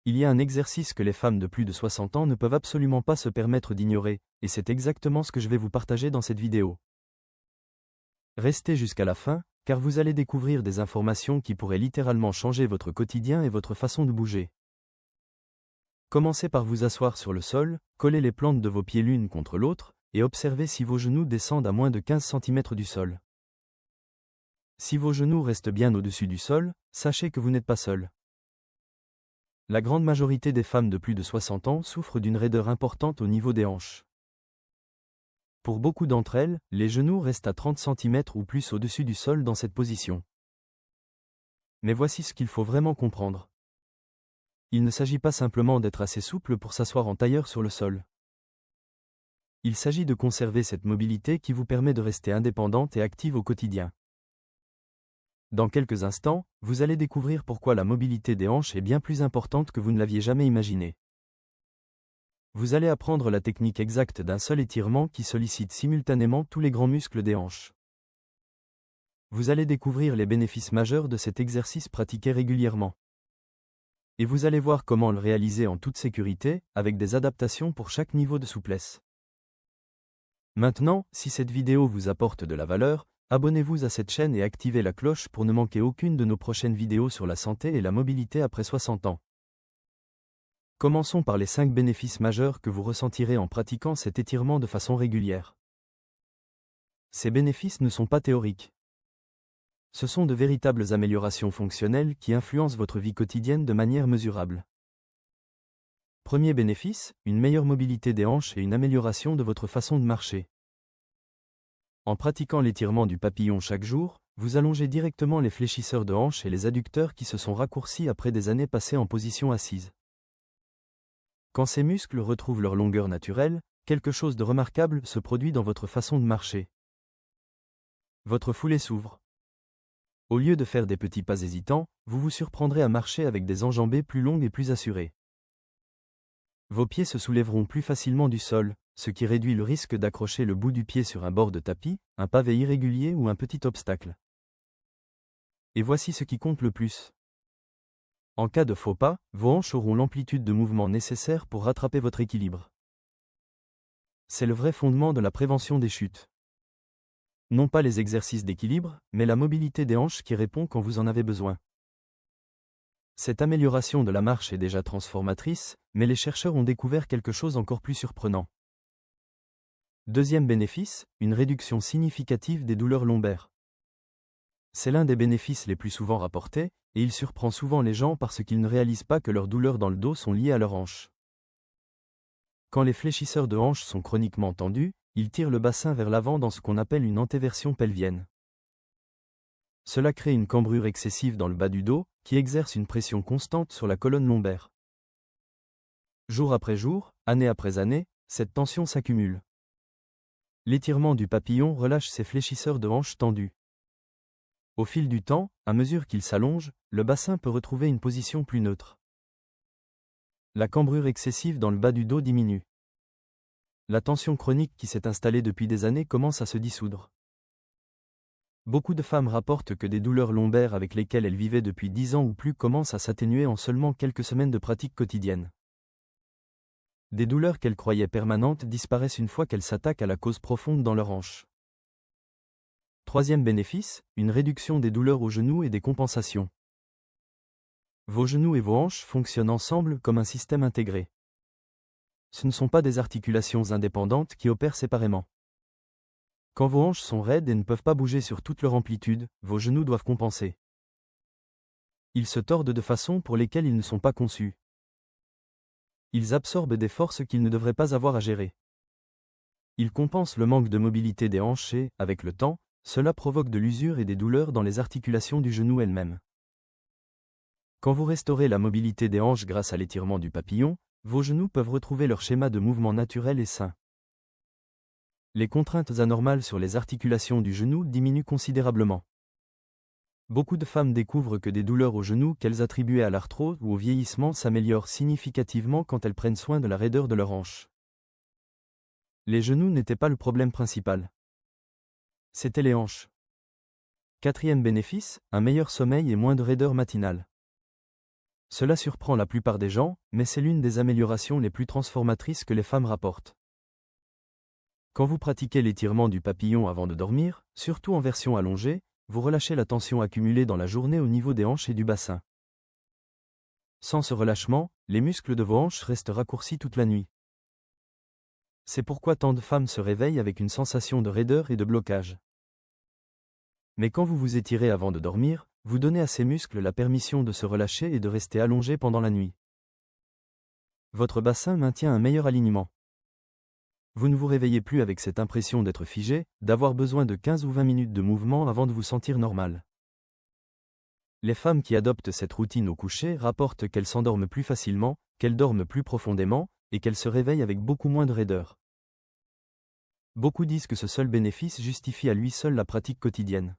Il y a un exercice que les femmes de plus de 60 ans ne peuvent absolument pas se permettre d'ignorer, et c'est exactement ce que je vais vous partager dans cette vidéo. Restez jusqu'à la fin, car vous allez découvrir des informations qui pourraient littéralement changer votre quotidien et votre façon de bouger. Commencez par vous asseoir sur le sol, collez les plantes de vos pieds l'une contre l'autre, et observez si vos genoux descendent à moins de 15 cm du sol. Si vos genoux restent bien au-dessus du sol, sachez que vous n'êtes pas seul. La grande majorité des femmes de plus de 60 ans souffrent d'une raideur importante au niveau des hanches. Pour beaucoup d'entre elles, les genoux restent à 30 cm ou plus au-dessus du sol dans cette position. Mais voici ce qu'il faut vraiment comprendre. Il ne s'agit pas simplement d'être assez souple pour s'asseoir en tailleur sur le sol. Il s'agit de conserver cette mobilité qui vous permet de rester indépendante et active au quotidien. Dans quelques instants, vous allez découvrir pourquoi la mobilité des hanches est bien plus importante que vous ne l'aviez jamais imaginé. Vous allez apprendre la technique exacte d'un seul étirement qui sollicite simultanément tous les grands muscles des hanches. Vous allez découvrir les bénéfices majeurs de cet exercice pratiqué régulièrement. Et vous allez voir comment le réaliser en toute sécurité, avec des adaptations pour chaque niveau de souplesse. Maintenant, si cette vidéo vous apporte de la valeur, abonnez-vous à cette chaîne et activez la cloche pour ne manquer aucune de nos prochaines vidéos sur la santé et la mobilité après 60 ans. Commençons par les 5 bénéfices majeurs que vous ressentirez en pratiquant cet étirement de façon régulière. Ces bénéfices ne sont pas théoriques. Ce sont de véritables améliorations fonctionnelles qui influencent votre vie quotidienne de manière mesurable. Premier bénéfice, une meilleure mobilité des hanches et une amélioration de votre façon de marcher. En pratiquant l'étirement du papillon chaque jour, vous allongez directement les fléchisseurs de hanches et les adducteurs qui se sont raccourcis après des années passées en position assise. Quand ces muscles retrouvent leur longueur naturelle, quelque chose de remarquable se produit dans votre façon de marcher. Votre foulée s'ouvre. Au lieu de faire des petits pas hésitants, vous vous surprendrez à marcher avec des enjambées plus longues et plus assurées. Vos pieds se soulèveront plus facilement du sol, ce qui réduit le risque d'accrocher le bout du pied sur un bord de tapis, un pavé irrégulier ou un petit obstacle. Et voici ce qui compte le plus. En cas de faux pas, vos hanches auront l'amplitude de mouvement nécessaire pour rattraper votre équilibre. C'est le vrai fondement de la prévention des chutes. Non pas les exercices d'équilibre, mais la mobilité des hanches qui répond quand vous en avez besoin. Cette amélioration de la marche est déjà transformatrice, mais les chercheurs ont découvert quelque chose encore plus surprenant. Deuxième bénéfice, une réduction significative des douleurs lombaires. C'est l'un des bénéfices les plus souvent rapportés, et il surprend souvent les gens parce qu'ils ne réalisent pas que leurs douleurs dans le dos sont liées à leurs hanches. Quand les fléchisseurs de hanches sont chroniquement tendus, ils tirent le bassin vers l'avant dans ce qu'on appelle une antéversion pelvienne. Cela crée une cambrure excessive dans le bas du dos, qui exerce une pression constante sur la colonne lombaire. Jour après jour, année après année, cette tension s'accumule. L'étirement du papillon relâche ces fléchisseurs de hanches tendus. Au fil du temps, à mesure qu'il s'allonge, le bassin peut retrouver une position plus neutre. La cambrure excessive dans le bas du dos diminue. La tension chronique qui s'est installée depuis des années commence à se dissoudre. Beaucoup de femmes rapportent que des douleurs lombaires avec lesquelles elles vivaient depuis 10 ans ou plus commencent à s'atténuer en seulement quelques semaines de pratique quotidienne. Des douleurs qu'elles croyaient permanentes disparaissent une fois qu'elles s'attaquent à la cause profonde dans leurs hanches. Troisième bénéfice, une réduction des douleurs aux genoux et des compensations. Vos genoux et vos hanches fonctionnent ensemble comme un système intégré. Ce ne sont pas des articulations indépendantes qui opèrent séparément. Quand vos hanches sont raides et ne peuvent pas bouger sur toute leur amplitude, vos genoux doivent compenser. Ils se tordent de façon pour lesquelles ils ne sont pas conçus. Ils absorbent des forces qu'ils ne devraient pas avoir à gérer. Ils compensent le manque de mobilité des hanches et, avec le temps, cela provoque de l'usure et des douleurs dans les articulations du genou elles-mêmes. Quand vous restaurez la mobilité des hanches grâce à l'étirement du papillon, vos genoux peuvent retrouver leur schéma de mouvement naturel et sain. Les contraintes anormales sur les articulations du genou diminuent considérablement. Beaucoup de femmes découvrent que des douleurs au genou qu'elles attribuaient à l'arthrose ou au vieillissement s'améliorent significativement quand elles prennent soin de la raideur de leurs hanches. Les genoux n'étaient pas le problème principal. C'étaient les hanches. Quatrième bénéfice, un meilleur sommeil et moins de raideur matinale. Cela surprend la plupart des gens, mais c'est l'une des améliorations les plus transformatrices que les femmes rapportent. Quand vous pratiquez l'étirement du papillon avant de dormir, surtout en version allongée, vous relâchez la tension accumulée dans la journée au niveau des hanches et du bassin. Sans ce relâchement, les muscles de vos hanches restent raccourcis toute la nuit. C'est pourquoi tant de femmes se réveillent avec une sensation de raideur et de blocage. Mais quand vous vous étirez avant de dormir, vous donnez à ces muscles la permission de se relâcher et de rester allongés pendant la nuit. Votre bassin maintient un meilleur alignement. Vous ne vous réveillez plus avec cette impression d'être figé, d'avoir besoin de 15 ou 20 minutes de mouvement avant de vous sentir normal. Les femmes qui adoptent cette routine au coucher rapportent qu'elles s'endorment plus facilement, qu'elles dorment plus profondément, et qu'elles se réveillent avec beaucoup moins de raideur. Beaucoup disent que ce seul bénéfice justifie à lui seul la pratique quotidienne.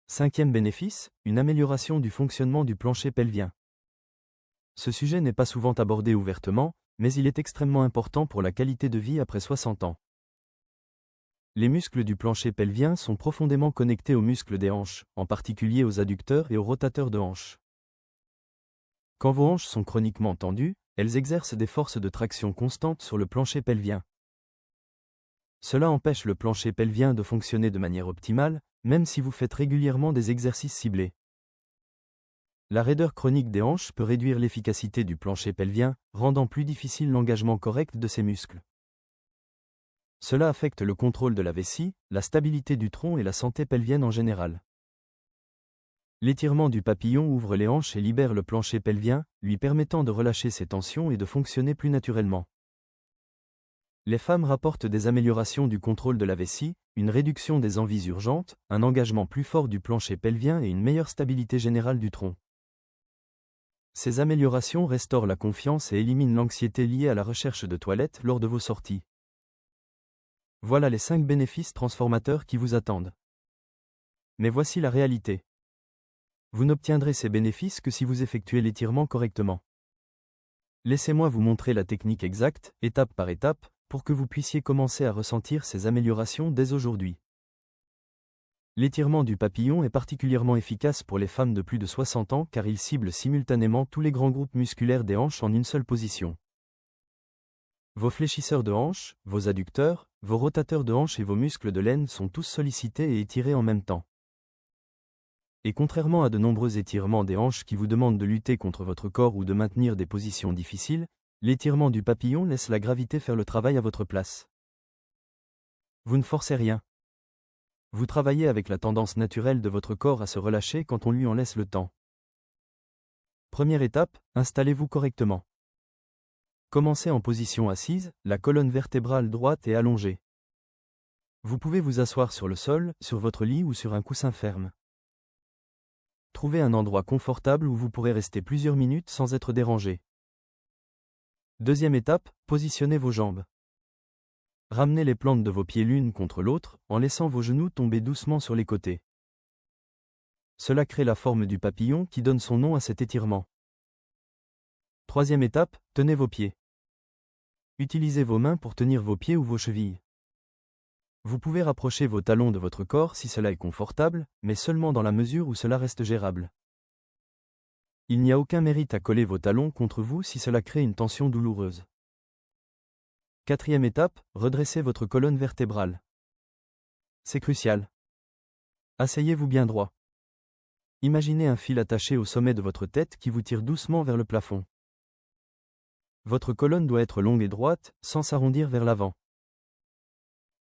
Cinquième bénéfice, une amélioration du fonctionnement du plancher pelvien. Ce sujet n'est pas souvent abordé ouvertement, mais il est extrêmement important pour la qualité de vie après 60 ans. Les muscles du plancher pelvien sont profondément connectés aux muscles des hanches, en particulier aux adducteurs et aux rotateurs de hanches. Quand vos hanches sont chroniquement tendues, elles exercent des forces de traction constantes sur le plancher pelvien. Cela empêche le plancher pelvien de fonctionner de manière optimale, même si vous faites régulièrement des exercices ciblés. La raideur chronique des hanches peut réduire l'efficacité du plancher pelvien, rendant plus difficile l'engagement correct de ces muscles. Cela affecte le contrôle de la vessie, la stabilité du tronc et la santé pelvienne en général. L'étirement du papillon ouvre les hanches et libère le plancher pelvien, lui permettant de relâcher ses tensions et de fonctionner plus naturellement. Les femmes rapportent des améliorations du contrôle de la vessie, une réduction des envies urgentes, un engagement plus fort du plancher pelvien et une meilleure stabilité générale du tronc. Ces améliorations restaurent la confiance et éliminent l'anxiété liée à la recherche de toilettes lors de vos sorties. Voilà les 5 bénéfices transformateurs qui vous attendent. Mais voici la réalité. Vous n'obtiendrez ces bénéfices que si vous effectuez l'étirement correctement. Laissez-moi vous montrer la technique exacte, étape par étape, pour que vous puissiez commencer à ressentir ces améliorations dès aujourd'hui. L'étirement du papillon est particulièrement efficace pour les femmes de plus de 60 ans car il cible simultanément tous les grands groupes musculaires des hanches en une seule position. Vos fléchisseurs de hanches, vos adducteurs, vos rotateurs de hanches et vos muscles de l'aine sont tous sollicités et étirés en même temps. Et contrairement à de nombreux étirements des hanches qui vous demandent de lutter contre votre corps ou de maintenir des positions difficiles, l'étirement du papillon laisse la gravité faire le travail à votre place. Vous ne forcez rien. Vous travaillez avec la tendance naturelle de votre corps à se relâcher quand on lui en laisse le temps. Première étape, installez-vous correctement. Commencez en position assise, la colonne vertébrale droite et allongée. Vous pouvez vous asseoir sur le sol, sur votre lit ou sur un coussin ferme. Trouvez un endroit confortable où vous pourrez rester plusieurs minutes sans être dérangé. Deuxième étape, positionnez vos jambes. Ramenez les plantes de vos pieds l'une contre l'autre, en laissant vos genoux tomber doucement sur les côtés. Cela crée la forme du papillon qui donne son nom à cet étirement. Troisième étape, tenez vos pieds. Utilisez vos mains pour tenir vos pieds ou vos chevilles. Vous pouvez rapprocher vos talons de votre corps si cela est confortable, mais seulement dans la mesure où cela reste gérable. Il n'y a aucun mérite à coller vos talons contre vous si cela crée une tension douloureuse. Quatrième étape, redressez votre colonne vertébrale. C'est crucial. Asseyez-vous bien droit. Imaginez un fil attaché au sommet de votre tête qui vous tire doucement vers le plafond. Votre colonne doit être longue et droite, sans s'arrondir vers l'avant.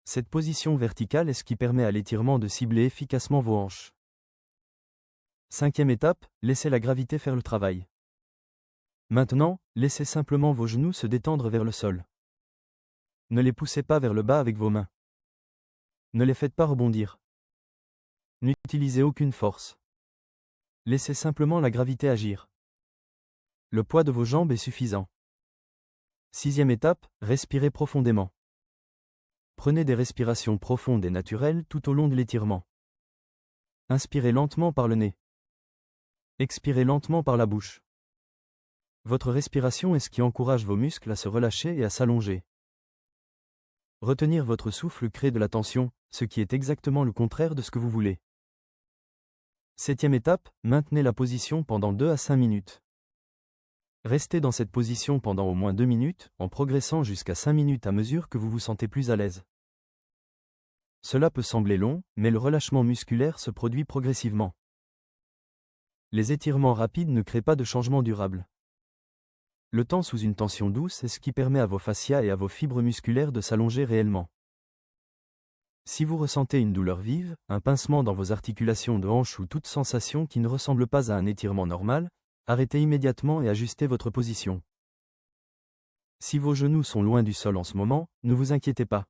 Cette position verticale est ce qui permet à l'étirement de cibler efficacement vos hanches. Cinquième étape, laissez la gravité faire le travail. Maintenant, laissez simplement vos genoux se détendre vers le sol. Ne les poussez pas vers le bas avec vos mains. Ne les faites pas rebondir. N'utilisez aucune force. Laissez simplement la gravité agir. Le poids de vos jambes est suffisant. Sixième étape, respirez profondément. Prenez des respirations profondes et naturelles tout au long de l'étirement. Inspirez lentement par le nez. Expirez lentement par la bouche. Votre respiration est ce qui encourage vos muscles à se relâcher et à s'allonger. Retenir votre souffle crée de la tension, ce qui est exactement le contraire de ce que vous voulez. Septième étape, maintenez la position pendant 2 à 5 minutes. Restez dans cette position pendant au moins 2 minutes, en progressant jusqu'à 5 minutes à mesure que vous vous sentez plus à l'aise. Cela peut sembler long, mais le relâchement musculaire se produit progressivement. Les étirements rapides ne créent pas de changement durable. Le temps sous une tension douce est ce qui permet à vos fascias et à vos fibres musculaires de s'allonger réellement. Si vous ressentez une douleur vive, un pincement dans vos articulations de hanche ou toute sensation qui ne ressemble pas à un étirement normal, arrêtez immédiatement et ajustez votre position. Si vos genoux sont loin du sol en ce moment, ne vous inquiétez pas.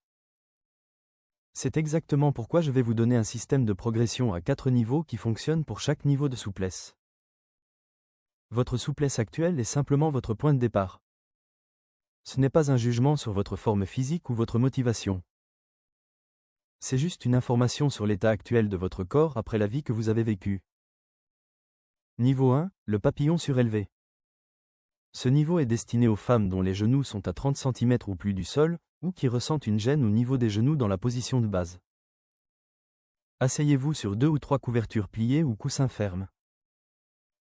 C'est exactement pourquoi je vais vous donner un système de progression à 4 niveaux qui fonctionne pour chaque niveau de souplesse. Votre souplesse actuelle est simplement votre point de départ. Ce n'est pas un jugement sur votre forme physique ou votre motivation. C'est juste une information sur l'état actuel de votre corps après la vie que vous avez vécue. Niveau 1, le papillon surélevé. Ce niveau est destiné aux femmes dont les genoux sont à 30 cm ou plus du sol, ou qui ressentent une gêne au niveau des genoux dans la position de base. Asseyez-vous sur 2 ou 3 couvertures pliées ou coussins fermes.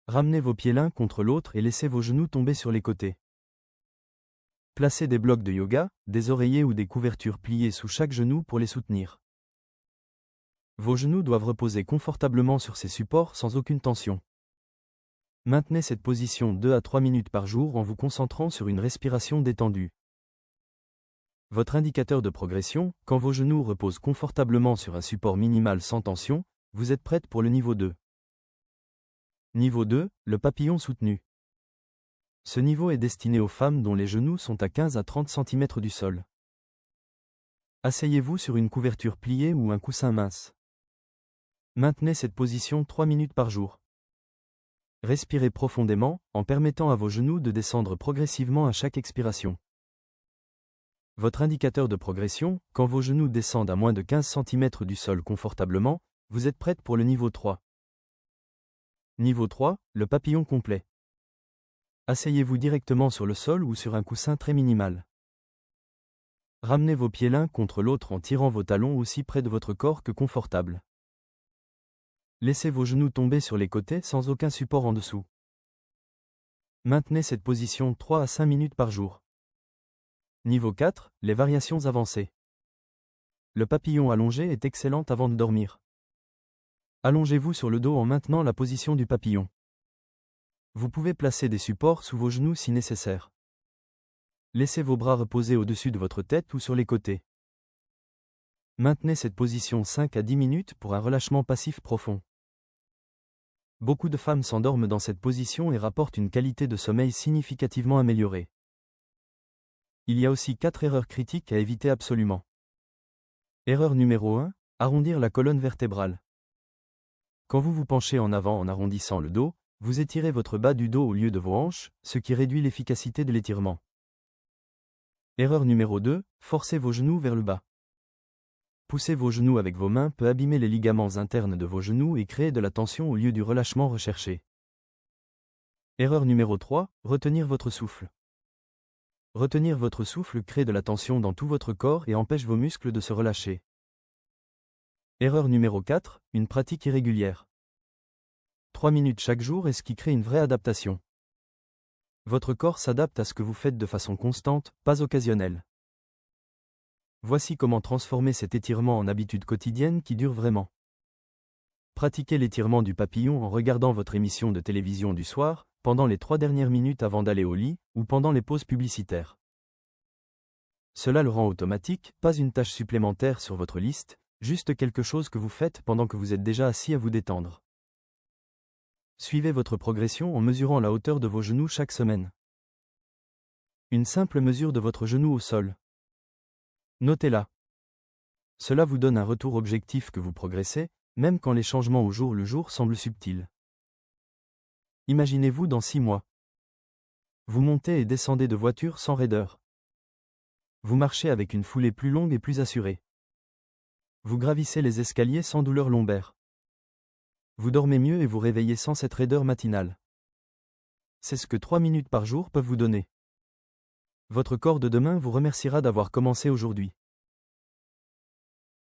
Ramenez vos pieds l'un contre l'autre et laissez vos genoux tomber sur les côtés. Placez des blocs de yoga, des oreillers ou des couvertures pliées sous chaque genou pour les soutenir. Vos genoux doivent reposer confortablement sur ces supports sans aucune tension. Maintenez cette position 2 à 3 minutes par jour en vous concentrant sur une respiration détendue. Votre indicateur de progression, quand vos genoux reposent confortablement sur un support minimal sans tension, vous êtes prête pour le niveau 2. Niveau 2, le papillon soutenu. Ce niveau est destiné aux femmes dont les genoux sont à 15 à 30 cm du sol. Asseyez-vous sur une couverture pliée ou un coussin mince. Maintenez cette position 3 minutes par jour. Respirez profondément, en permettant à vos genoux de descendre progressivement à chaque expiration. Votre indicateur de progression, quand vos genoux descendent à moins de 15 cm du sol confortablement, vous êtes prête pour le niveau 3. Niveau 3, le papillon complet. Asseyez-vous directement sur le sol ou sur un coussin très minimal. Ramenez vos pieds l'un contre l'autre en tirant vos talons aussi près de votre corps que confortable. Laissez vos genoux tomber sur les côtés sans aucun support en dessous. Maintenez cette position 3 à 5 minutes par jour. Niveau 4, les variations avancées. Le papillon allongé est excellent avant de dormir. Allongez-vous sur le dos en maintenant la position du papillon. Vous pouvez placer des supports sous vos genoux si nécessaire. Laissez vos bras reposer au-dessus de votre tête ou sur les côtés. Maintenez cette position 5 à 10 minutes pour un relâchement passif profond. Beaucoup de femmes s'endorment dans cette position et rapportent une qualité de sommeil significativement améliorée. Il y a aussi 4 erreurs critiques à éviter absolument. Erreur numéro 1, arrondir la colonne vertébrale. Quand vous vous penchez en avant en arrondissant le dos, vous étirez votre bas du dos au lieu de vos hanches, ce qui réduit l'efficacité de l'étirement. Erreur numéro 2, forcez vos genoux vers le bas. Pousser vos genoux avec vos mains peut abîmer les ligaments internes de vos genoux et créer de la tension au lieu du relâchement recherché. Erreur numéro 3, retenir votre souffle. Retenir votre souffle crée de la tension dans tout votre corps et empêche vos muscles de se relâcher. Erreur numéro 4, une pratique irrégulière. 3 minutes chaque jour est ce qui crée une vraie adaptation. Votre corps s'adapte à ce que vous faites de façon constante, pas occasionnelle. Voici comment transformer cet étirement en habitude quotidienne qui dure vraiment. Pratiquez l'étirement du papillon en regardant votre émission de télévision du soir, pendant les 3 dernières minutes avant d'aller au lit, ou pendant les pauses publicitaires. Cela le rend automatique, pas une tâche supplémentaire sur votre liste, juste quelque chose que vous faites pendant que vous êtes déjà assis à vous détendre. Suivez votre progression en mesurant la hauteur de vos genoux chaque semaine. Une simple mesure de votre genou au sol. Notez-la. Cela vous donne un retour objectif que vous progressez, même quand les changements au jour le jour semblent subtils. Imaginez-vous dans 6 mois. Vous montez et descendez de voiture sans raideur. Vous marchez avec une foulée plus longue et plus assurée. Vous gravissez les escaliers sans douleur lombaire. Vous dormez mieux et vous réveillez sans cette raideur matinale. C'est ce que 3 minutes par jour peuvent vous donner. Votre corps de demain vous remerciera d'avoir commencé aujourd'hui.